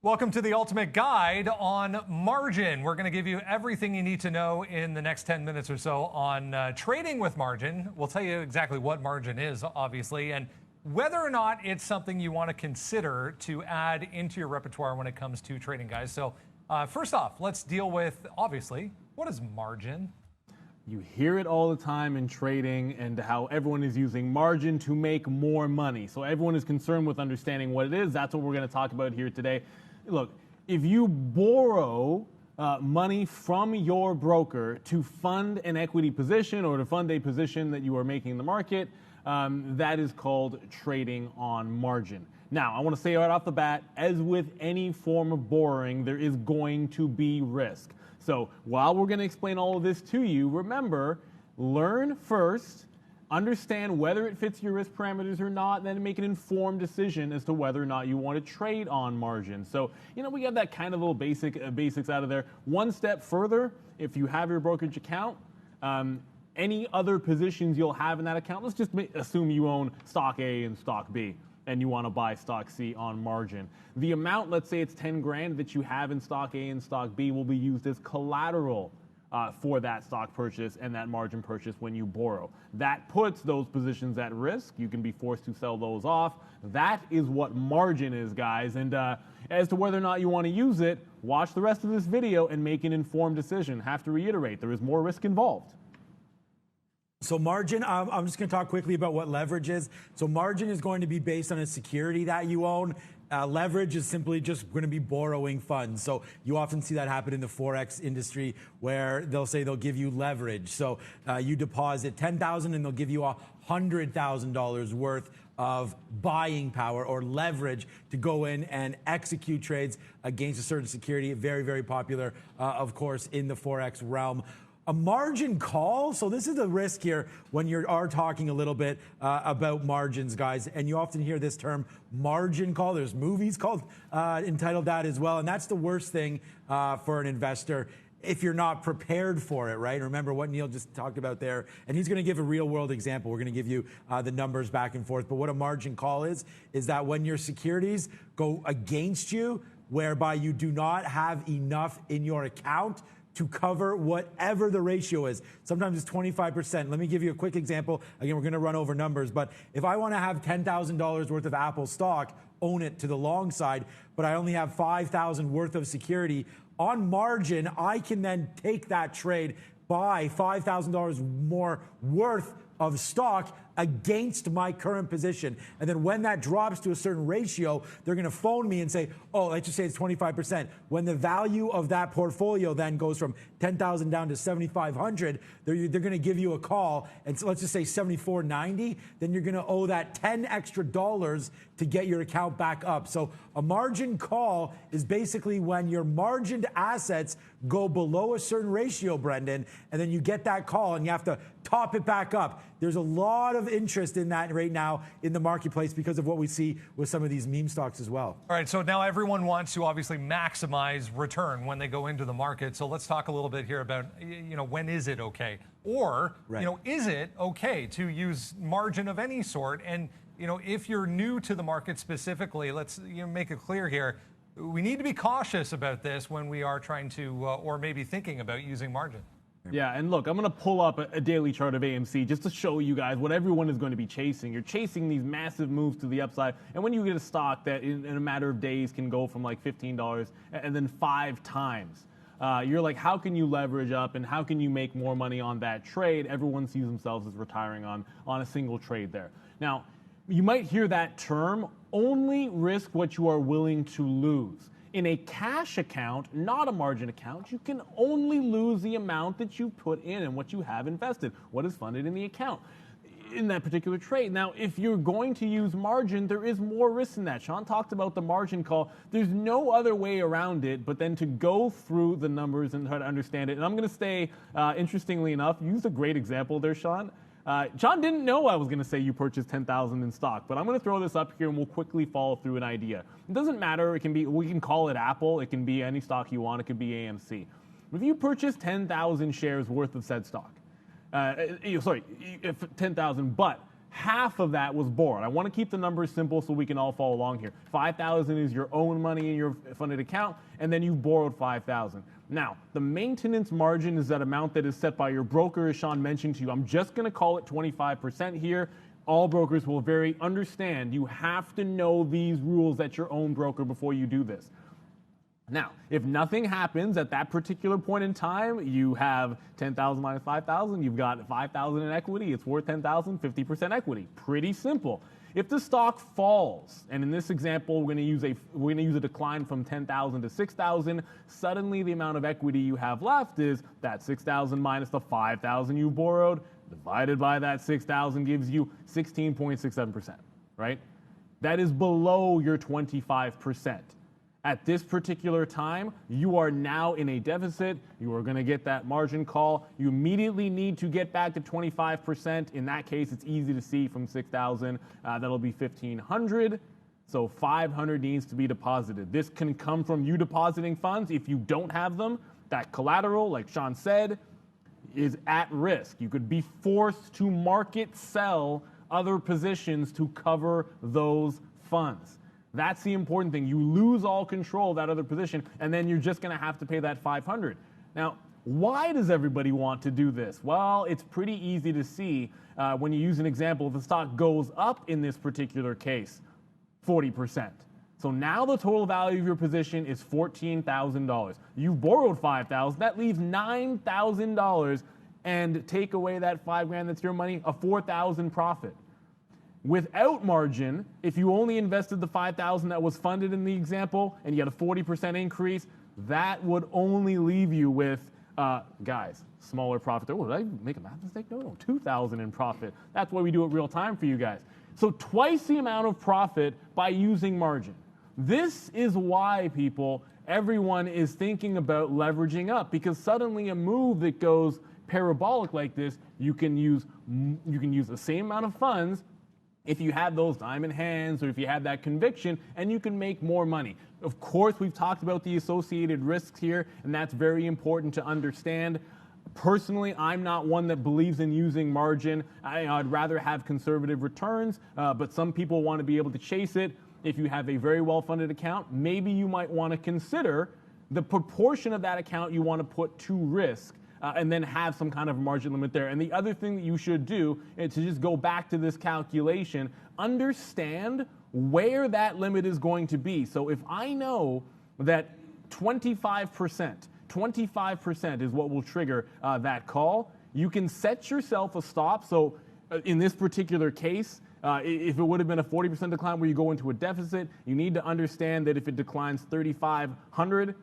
Welcome to the ultimate guide on margin. We're going to give you everything you need to know in the next 10 minutes or so on trading with margin. We'll tell you exactly what margin is, obviously, and whether or not it's something you want to consider to add into your repertoire when it comes to trading, guys. So first off, let's deal with, obviously, what is margin? You hear it all the time in trading and how everyone is using margin to make more money. So everyone is concerned with understanding what it is. That's what we're going to talk about here today. Look, if you borrow money from your broker to fund an equity position or to fund a position that you are making in the market, that is called trading on margin. Now, I want to say right off the bat, as with any form of borrowing, there is going to be risk. So while we're going to explain all of this to you, remember, learn first, understand whether it fits your risk parameters or not, and then make an informed decision as to whether or not you want to trade on margin. So, we got that kind of little basics out of there. One step further, if you have your brokerage account, any other positions you'll have in that account, let's just assume you own stock A and stock B, and you want to buy stock C on margin. The amount, let's say it's 10 grand that you have in stock A and stock B, will be used as collateral for that stock purchase and that margin purchase when you borrow. That puts those positions at risk. You can be forced to sell those off. That is what margin is, guys. And as to whether or not you want to use it, watch the rest of this video and make an informed decision. Have to reiterate, there is more risk involved. So margin, I'm just going to talk quickly about what leverage is. So margin is going to be based on a security that you own. Leverage is simply just going to be borrowing funds. So you often see that happen in the Forex industry where they'll say they'll give you leverage. So you deposit $10,000 and they'll give you $100,000 worth of buying power or leverage to go in and execute trades against a certain security. Very, very popular, of course, in the Forex realm. A margin call, so this is the risk here when you are talking a little bit about margins, guys, and you often hear this term margin call. There's movies called entitled that as well, and that's the worst thing for an investor if you're not prepared for it, right? Remember what Neil just talked about there, and he's going to give a real-world example. We're going to give you the numbers back and forth, but what a margin call is that when your securities go against you, whereby you do not have enough in your account to cover whatever the ratio is. Sometimes it's 25%. Let me give you a quick example. Again, we're going to run over numbers, but if I want to have $10,000 worth of Apple stock, own it to the long side, but I only have $5,000 worth of security, on margin, I can then take that trade, buy $5,000 more worth of stock against my current position. And then when that drops to a certain ratio, they're going to phone me and say, oh, let's just say it's 25%. When the value of that portfolio then goes from 10,000 down to 7,500, they're going to give you a call. And so let's just say 7,490, then you're going to owe that 10 extra dollars to get your account back up. So a margin call is basically when your margined assets go below a certain ratio, Brendan, and then you get that call and you have to top it back up. There's a lot of interest in that right now in the marketplace because of what we see with some of these meme stocks as well. All right, so now everyone wants to obviously maximize return when they go into the market. So let's talk a little bit here about, when is it okay? Or, right. Is it okay to use margin of any sort? And, if you're new to the market specifically, let's make it clear here. We need to be cautious about this when we are trying to, or maybe thinking about using margin. Yeah, and look, I'm going to pull up a daily chart of AMC just to show you guys what everyone is going to be chasing. You're chasing these massive moves to the upside, and when you get a stock that in a matter of days can go from like $15 and then 5 times, you're like, how can you leverage up and how can you make more money on that trade? Everyone sees themselves as retiring on a single trade there. Now, you might hear that term, only risk what you are willing to lose. In a cash account, not a margin account, you can only lose the amount that you put in and what you have invested, what is funded in the account in that particular trade. Now, if you're going to use margin, there is more risk in that. Sean talked about the margin call. There's no other way around it but then to go through the numbers and try to understand it. And I'm going to stay, interestingly enough, you used a great example there, Sean. John didn't know I was going to say you purchased 10,000 in stock, but I'm going to throw this up here and we'll quickly follow through an idea. It doesn't matter. It can be, we can call it Apple. It can be any stock you want. It could be AMC. If you purchase 10,000 shares worth of said stock, 10,000, but half of that was borrowed. I want to keep the numbers simple so we can all follow along here. 5,000 is your own money in your funded account, and then you borrowed 5,000. Now, the maintenance margin is that amount that is set by your broker, as Sean mentioned to you. I'm just going to call it 25% here. All brokers will understand you have to know these rules at your own broker before you do this. Now, if nothing happens at that particular point in time, you have 10,000 minus 5,000, you've got 5,000 in equity, it's worth 10,000, 50% equity. Pretty simple. If the stock falls, and in this example, we're going to use a decline from 10,000 to 6,000, suddenly the amount of equity you have left is that 6,000 minus the 5,000 you borrowed, divided by that 6,000 gives you 16.67%, right? That is below your 25%. At this particular time, you are now in a deficit. You are going to get that margin call. You immediately need to get back to 25%. In that case, it's easy to see from 6,000. That'll be 1,500. So 500 needs to be deposited. This can come from you depositing funds. If you don't have them, that collateral, like Sean said, is at risk. You could be forced to market sell other positions to cover those funds. That's the important thing. You lose all control of that other position, and then you're just going to have to pay that 500. Now, why does everybody want to do this? Well, it's pretty easy to see when you use an example. If the stock goes up in this particular case, 40%. So now the total value of your position is $14,000. You've borrowed $5,000. That leaves $9,000, and take away that $5,000 that's your money, a $4,000 profit. Without margin, if you only invested the $5,000 that was funded in the example and you had a 40% increase, that would only leave you with, guys, smaller profit. Oh, did I make a math mistake? No, $2,000 in profit. That's why we do it real time for you guys. So twice the amount of profit by using margin. This is why, people, everyone is thinking about leveraging up, because suddenly a move that goes parabolic like this, you can use the same amount of funds if you have those diamond hands or if you have that conviction, and you can make more money. Of course, we've talked about the associated risks here, and that's very important to understand. Personally, I'm not one that believes in using margin. I'd rather have conservative returns, but some people want to be able to chase it. If you have a very well-funded account, maybe you might want to consider the proportion of that account you want to put to risk, and then have some kind of margin limit there. And the other thing that you should do is to just go back to this calculation, understand where that limit is going to be. So if I know that 25% is what will trigger that call, you can set yourself a stop. So in this particular case, if it would have been a 40% decline where you go into a deficit, you need to understand that if it declines 3,500,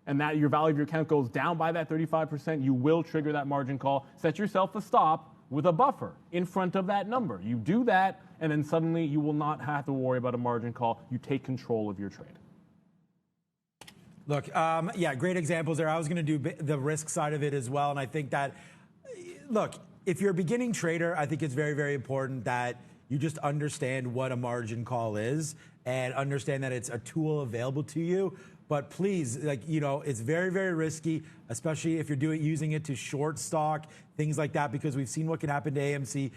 and that your value of your account goes down by that 35%, you will trigger that margin call. Set yourself a stop with a buffer in front of that number. You do that, and then suddenly you will not have to worry about a margin call. You take control of your trade. Look, yeah, great examples there. I was going to do the risk side of it as well, and I think that, look, if you're a beginning trader, I think it's very, very important that you just understand what a margin call is and understand that it's a tool available to you. But please, it's very, very risky, especially if you're using it to short stock, things like that, because we've seen what can happen to AMC.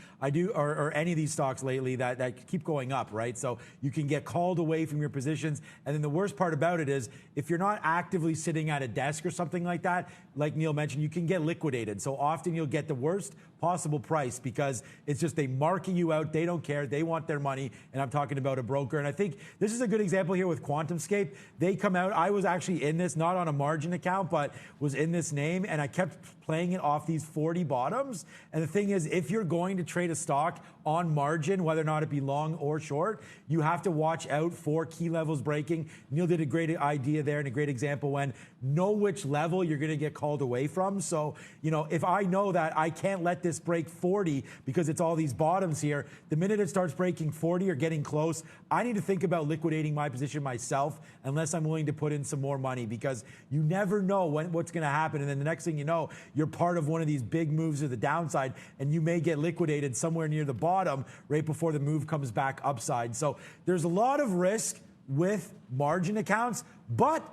Or any of these stocks lately that keep going up, right? So you can get called away from your positions. And then the worst part about it is if you're not actively sitting at a desk or something like that, like Neil mentioned, you can get liquidated. So often you'll get the worst possible price because it's just they marking you out. They don't care. They want their money. And I'm talking about a broker. And I think this is a good example here with QuantumScape. They come out. I was actually in this, not on a margin account, but was in this name. And I kept playing it off these 40 bottoms. And the thing is, if you're going to trade a stock on margin, whether or not it be long or short, you have to watch out for key levels breaking. Neil did a great idea there and a great example when know which level you're going to get called away from. So, if I know that I can't let this break 40 because it's all these bottoms here, the minute it starts breaking 40 or getting close, I need to think about liquidating my position myself unless I'm willing to put in some more money, because you never know what's going to happen. And then the next thing you know, you're part of one of these big moves to the downside, and you may get liquidated somewhere near the bottom right before the move comes back upside. So there's a lot of risk with margin accounts, But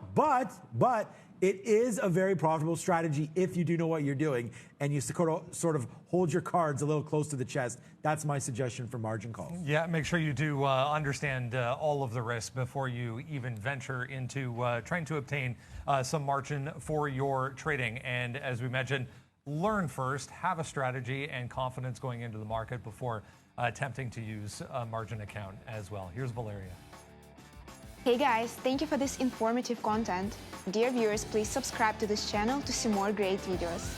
it is a very profitable strategy if you do know what you're doing and you sort of hold your cards a little close to the chest. That's my suggestion for margin calls. Yeah, make sure you do understand all of the risk before you even venture into trying to obtain some margin for your trading. And as we mentioned, learn first, have a strategy and confidence going into the market before attempting to use a margin account as well. Here's Valeria. Hey guys, thank you for this informative content. Dear viewers, please subscribe to this channel to see more great videos.